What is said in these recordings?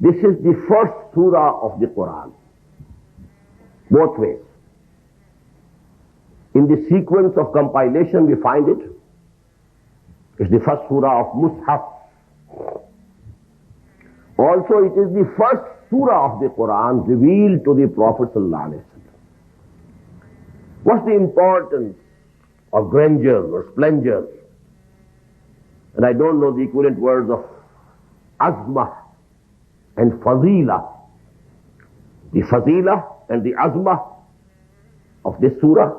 This is the first surah of the Quran, both ways. In the sequence of compilation we find it. It's the first surah of Mus'haf. Also it is the first surah of the Quran revealed to the Prophet ﷺ. What's the importance of grandeur or splendor? And I don't know the equivalent words of azmah and fazila. The fazila and the azmah of this surah,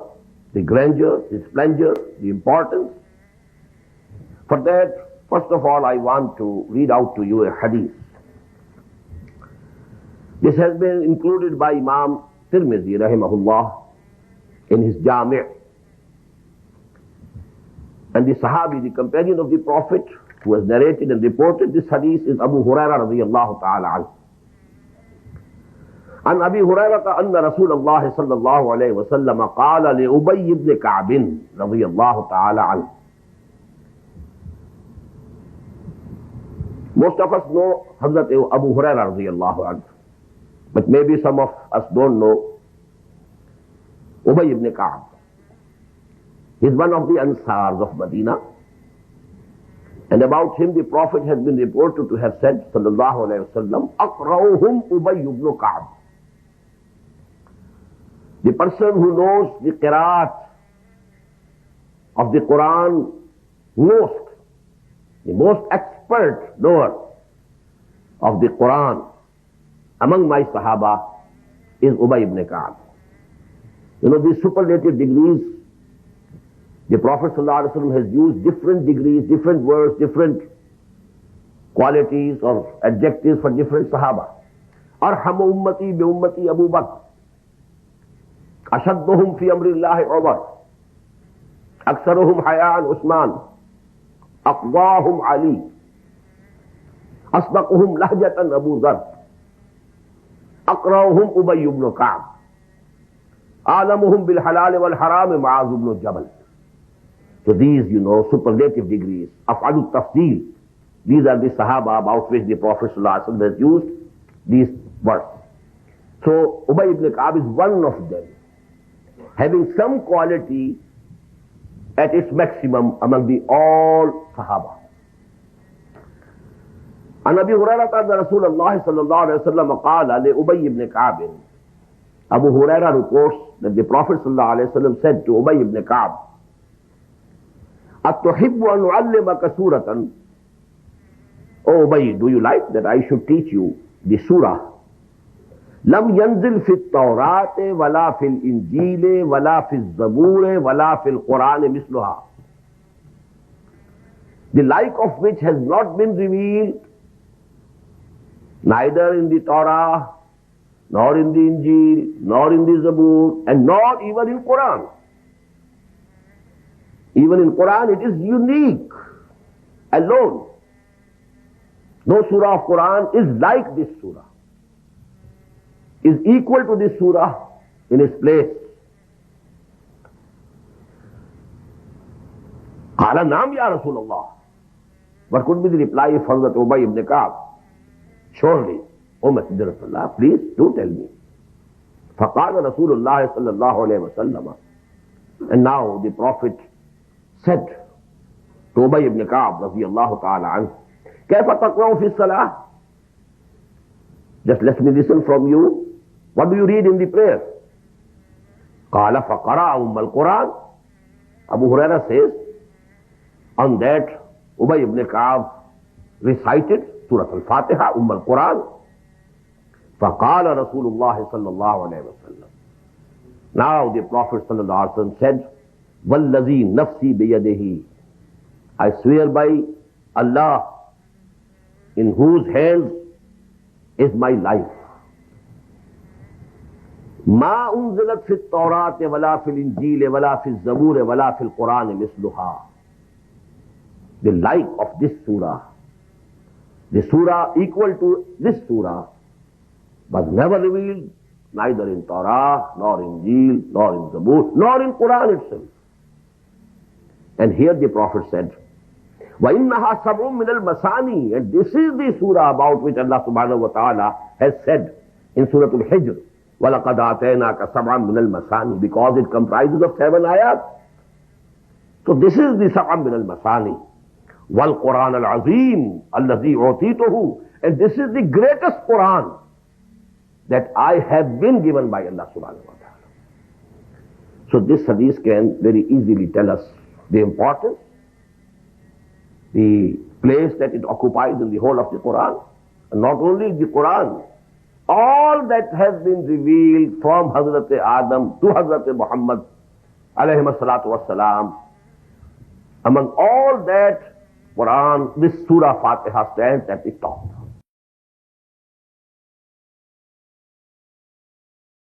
the grandeur, the splendor, the importance. For that, first of all, I want to read out to you a hadith. This has been included by Imam Tirmidhi, rahimahullah, in his Jami'. And the Sahabi, the companion of the Prophet, who has narrated and reported this hadith is Abu Hurairah radiyallahu ta'ala anhu. عن أبي هريرة أن رسول الله صلى الله عليه وسلم قال لأبي بن كعب رضي الله تعالى عنه. Most of us know Hazrat Abu Hurairah radiyallahu anhu, but maybe some of us don't know Ubay ibn Ka'b. He's one of the Ansars of Medina, and about him the Prophet has been reported to have said, sallallahu alayhi wa sallam, أقرأهم Ubay ibn Ka'b. The person who knows the qiraat of the Quran most, the most expert knower of the Quran among my Sahaba is Ubay ibn Ka'b. You know, these superlative degrees, the Prophet ﷺ has used different degrees, different words, different qualities or adjectives for different Sahaba. Arhamu ummati bi ummati Abu Bakr. أشدهم في أمر الله عمر أكثرهم حياء عثمان أقضاهم علي أصدقهم لهجة أبو ذر أقرأهم أبي بن كعب أعلمهم بالحلال والحرام معاذ بن جبل. So these, you know, superlative degrees, أفعال التفضيل, these are the Sahaba about which the Prophet ﷺ has used these words. So Ubay ibn Ka'b is one of them, having some quality at its maximum among the all Sahaba. عن أبي هريرة أن رسول الله صلى الله عليه وسلم قال لأبي بن كعب. Abu Hurairah reports that the Prophet صلى الله عليه وسلم said to Ubay ibn Ka'b, أتحب أن أعلمك سورة? Oh Ubay, do you like that I should teach you the surah لم ينزل في التوراة ولا في الإنجيل ولا في الزبور ولا في القرآن مثلها, the like of which has not been revealed neither in the Torah, nor in the Injil, nor in the Zabur, and not even in Quran. Even in Quran it is unique alone. No surah of Quran is like this surah, is equal to this surah in its place. قال نعم يا رسول الله. What could be the reply of Hazrat Ubay ibn Ka'b? Surely, O Messenger of Allah, please do tell me. فقال رسول الله صلى الله عليه وسلم. And now the Prophet said to Ubay ibn Ka'b رضي الله تعالى عنه, كيف تقرأ في الصلاة? Just let me listen from you. What do you read in the prayer? قال فقرأ القرآن. Abu Hurairah says, on that Ubay ibn Ka'b recited Surah Al-Fatiha, al-Quran. فقال رسول الله صلى الله عليه وسلم. Now the Prophet صلى الله عليه وسلم said, وَالَّذِي نَفْسِي بِيَدِهِ, I swear by Allah, in whose hands is my life. ما أنزلت في التوراة ولا في الإنجيل ولا في الزبور ولا في القرآن مثلها. The like of this surah, the surah equal to this surah, was never revealed neither in Torah, nor in Injil, nor in Zabur, nor in Quran itself. And here the Prophet said, وَإِنَّهَا سَبْعٌ مِّنَ الْمَثَانِي, and this is the surah about which Allah subhanahu wa ta'ala has said in Surah Al-Hijr, وَلَقَدْ آتَيْنَاكَ سَبْعًا مِّنَ الْمَثَانِي, because it comprises of 7 ayat. So this is the سَبْعًا مِّنَ الْمَثَانِي. وَالْقُرْآنَ الْعَظِيمِ الَّذِي أُعْطِيتُهُ, and this is the greatest Quran that I have been given by Allah subhanahu wa ta'ala. So this hadith can very easily tell us the importance, the place that it occupies in the whole of the Quran. And not only the Quran, all that has been revealed from Hazrat Adam to Hazrat Muhammad alayhi salatu wassalam, among all that Quran, this Surah Fatiha stands at the top.